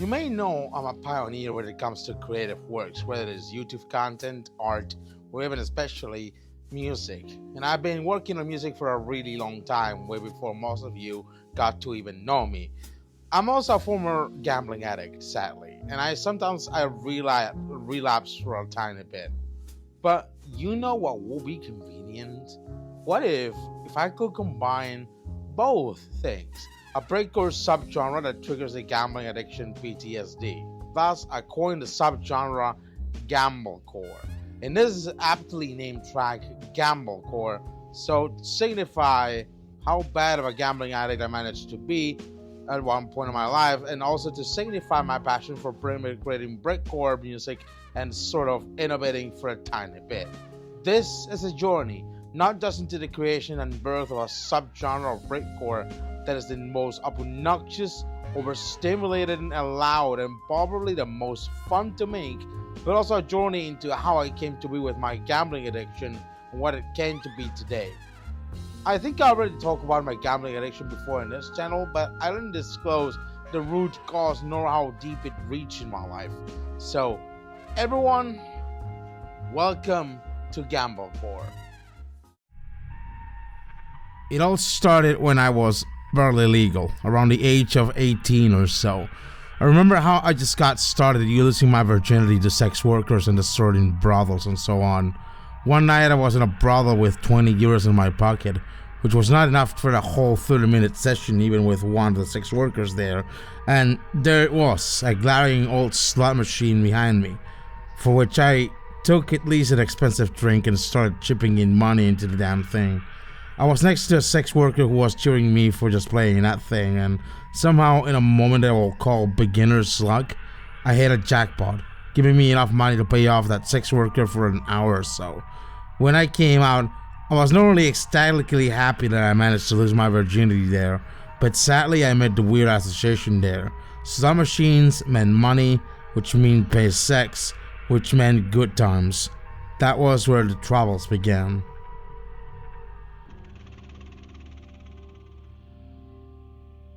You may know I'm a pioneer when it comes to creative works, whether it's YouTube content, art, or even especially music. And I've been working on music for a really long time, way before most of you got to even know me. I'm also a former gambling addict, sadly, and I relapse for a tiny bit. But you know what would be convenient? What if I could combine both things? A breakcore subgenre that triggers a gambling addiction PTSD. Thus, I coined the subgenre Gamblecore. And this is aptly named track Gamblecore, so to signify how bad of a gambling addict I managed to be at one point in my life, and also to signify my passion for creating breakcore music and sort of innovating for a tiny bit. This is a journey, not just into the creation and birth of a subgenre of breakcore that is the most obnoxious, overstimulated, and loud, and probably the most fun to make, but also a journey into how I came to be with my gambling addiction and what it came to be today. I think I already talked about my gambling addiction before in this channel, but I didn't disclose the root cause nor how deep it reached in my life. So, everyone, welcome to Gamblecore. It all started when I was barely legal, around the age of 18 or so. I remember how I just got started using my virginity to sex workers and the sorting brothels and so on. One night I was in a brothel with 20 euros in my pocket, which was not enough for the whole 30-minute session even with one of the sex workers there, and there it was, a glaring old slot machine behind me, for which I took at least an expensive drink and started chipping in money into the damn thing. I was next to a sex worker who was cheering me for just playing that thing, and somehow in a moment that I will call beginner's luck, I hit a jackpot, giving me enough money to pay off that sex worker for an hour or so. When I came out, I was not only ecstatically happy that I managed to lose my virginity there, but sadly I made the weird association there. Slot machines meant money, which meant pay sex, which meant good times. That was where the troubles began.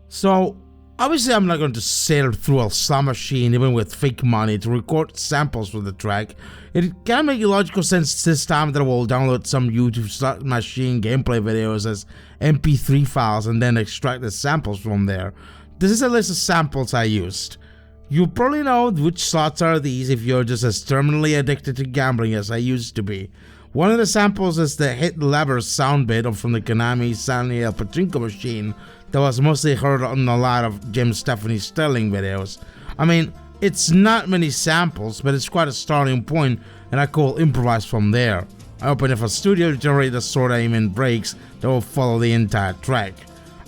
So, obviously I'm not going to sail through a slot machine even with fake money to record samples for the track. It can make logical sense this time that I will download some YouTube slot machine gameplay videos as MP3 files and then extract the samples from there. This is a list of samples I used. You probably know which slots are these if you're just as terminally addicted to gambling as I used to be. One of the samples is the hit lever sound bit from the Konami Sandy El Pachinko machine that was mostly heard on a lot of Jim Stephanie Sterling videos. I mean, it's not many samples, but it's quite a starting point, and I could improvise from there. I opened up a studio to generate the sort of aim-in breaks that will follow the entire track.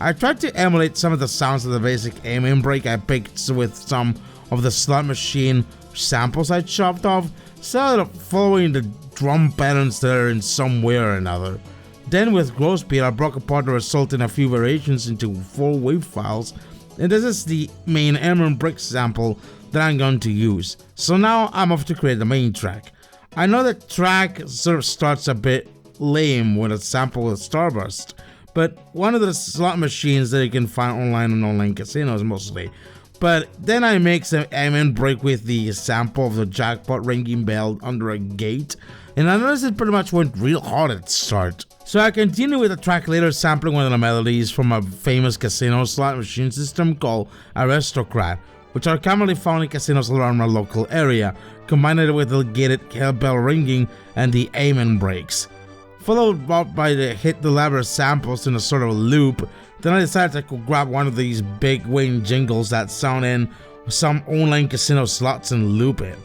I tried to emulate some of the sounds of the basic aim-in break I picked with some of the slot machine samples I chopped off, instead of following the drum patterns that are in some way or another. Then with grow speed, I broke apart the result in a few variations into 4 wave files, and this is the main aim-in break sample that I'm going to use. So now I'm off to create the main track. I know the track sort of starts a bit lame with a sample with Starburst, but one of the slot machines that you can find online in online casinos mostly. But then I make some aim-in break with the sample of the jackpot ringing bell under a gate, and I noticed it pretty much went real hard at the start. So I continue with the track later, sampling one of the melodies from a famous casino slot machine system called Aristocrat, which are commonly found in casinos around my local area, combined it with the gated bell ringing and the aim-in breaks. Followed by the hit the lever samples in a sort of loop. Then I decided I could grab one of these big wing jingles that sound in some online casino slots and loop it.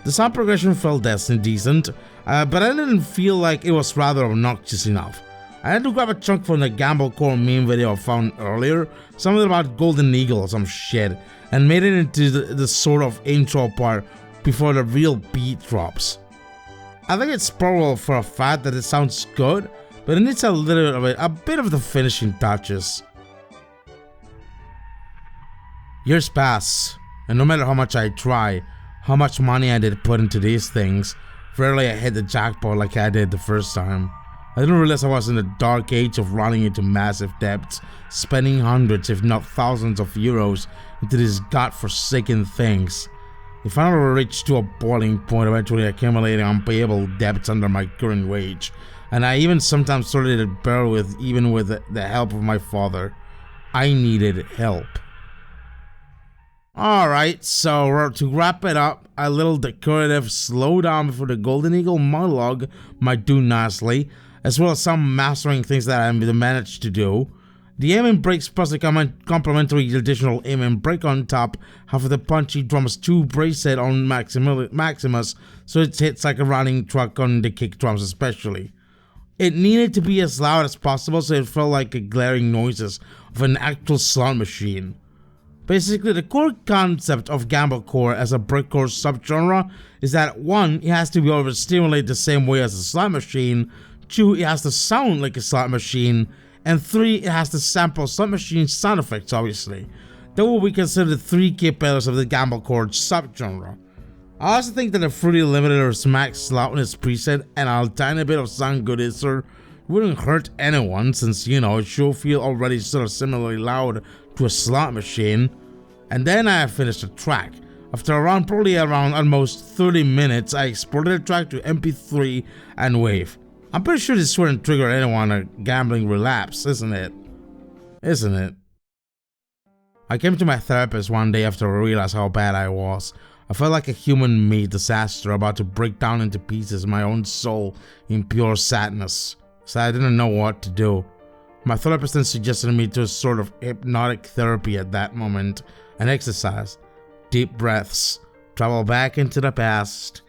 The sound progression felt decent, but I didn't feel like it was rather obnoxious enough. I had to grab a chunk from the Gamblecore meme video I found earlier, something about Golden Eagle or some shit, and made it into the sort of intro part before the real beat drops. I think it's probable for a fact that it sounds good, but it needs a bit of the finishing touches. Years pass, and no matter how much I try, how much money I did put into these things, rarely I hit the jackpot like I did the first time. I didn't realize I was in the dark age of running into massive debts, spending hundreds if not thousands of euros into these godforsaken things. It finally reached to a boiling point, eventually accumulating unpayable debts under my current wage, and I even sometimes started to bear with even with the help of my father. I needed help. Alright, so to wrap it up, a little decorative slow down before the Golden Eagle monologue might do nicely, as well as some mastering things that I managed to do. The aim and breaks plus the complimentary additional aim and break on top have the punchy drums 2 bracelet on Maximus, so it hits like a running truck on the kick drums especially. It needed to be as loud as possible so it felt like the glaring noises of an actual slot machine. Basically, the core concept of Gamblecore as a breakcore subgenre is that 1, it has to be overstimulated the same way as a slot machine, 2, it has to sound like a slot machine, and 3, it has to sample slot machine sound effects, obviously. That will be considered the 3 key pillars of the Gamblecore subgenre. I also think that a Fruity Limited or Smack's loudness preset and a tiny bit of sound goodizer wouldn't hurt anyone, since, it should feel already sort of similarly loud to a slot machine. And then I finished the track. After probably around almost 30 minutes, I exported the track to MP3 and WAV. I'm pretty sure this wouldn't trigger anyone a gambling relapse, isn't it? Isn't it? I came to my therapist one day after I realized how bad I was. I felt like a human-made disaster about to break down into pieces my own soul in pure sadness. So I didn't know what to do. My therapist then suggested me to a sort of hypnotic therapy at that moment, and exercise, deep breaths, travel back into the past.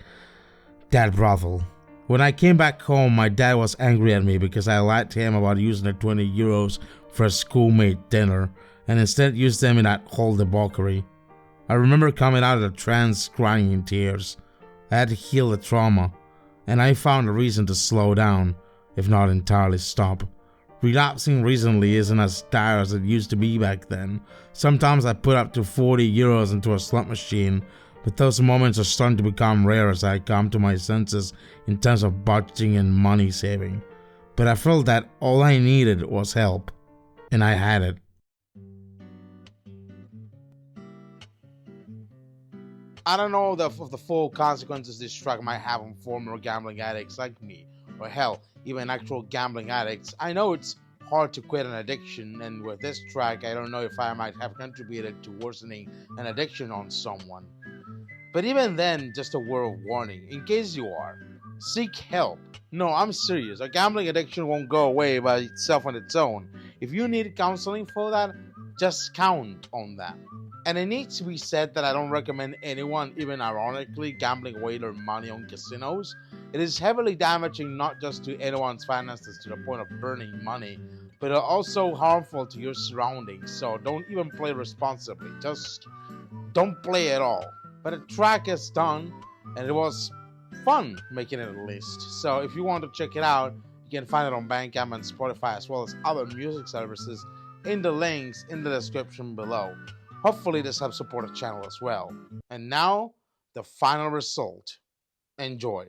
That brothel. When I came back home, my dad was angry at me because I lied to him about using the 20 euros for a schoolmate dinner, and instead used them in that whole debauchery. I remember coming out of the trance crying in tears. I had to heal the trauma, and I found a reason to slow down, if not entirely stop. Relapsing recently isn't as dire as it used to be back then. Sometimes I put up to 40 euros into a slot machine, but those moments are starting to become rare as I come to my senses in terms of budgeting and money saving. But I felt that all I needed was help, and I had it. I don't know of the full consequences this track might have on former gambling addicts like me, or hell, even actual gambling addicts. I know it's hard to quit an addiction, and with this track, I don't know if I might have contributed to worsening an addiction on someone. But even then, just a word of warning, in case you are, seek help. No, I'm serious. A gambling addiction won't go away by itself on its own. If you need counseling for that, just count on that. And it needs to be said that I don't recommend anyone, even ironically, gambling away their money on casinos. It is heavily damaging not just to anyone's finances to the point of burning money, but also harmful to your surroundings. So don't even play responsibly. Just don't play at all. But the track is done, and it was fun making it at least. So if you want to check it out, you can find it on Bandcamp and Spotify, as well as other music services in the links in the description below. Hopefully this helps support the channel as well. And now, the final result. Enjoy.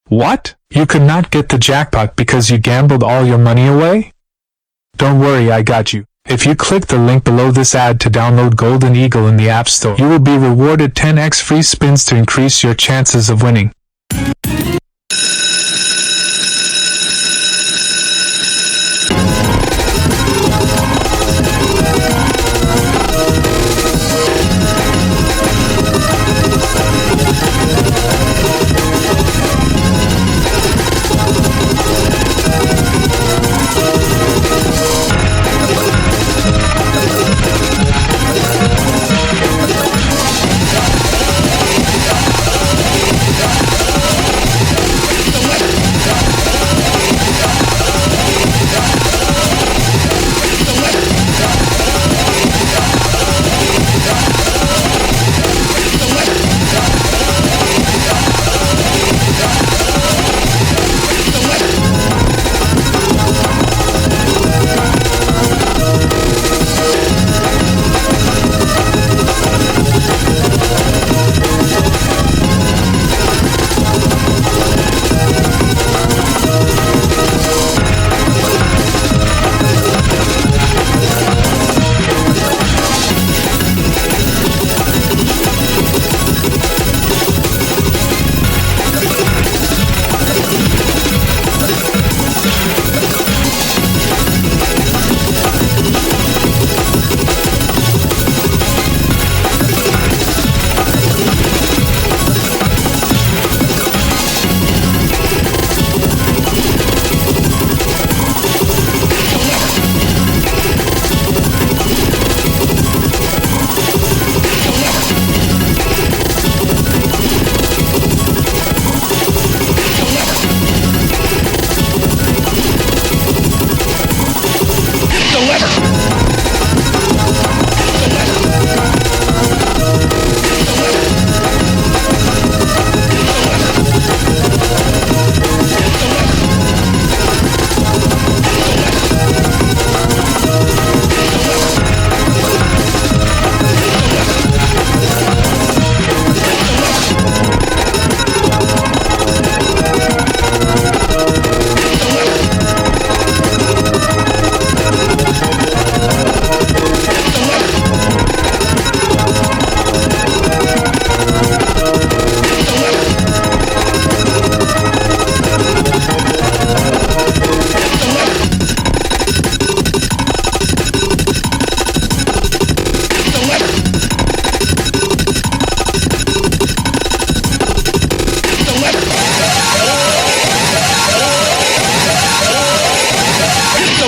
What? You could not get the jackpot because you gambled all your money away? Don't worry, I got you. If you click the link below this ad to download Golden Eagle in the App Store, you will be rewarded 10x free spins to increase your chances of winning.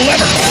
delivered.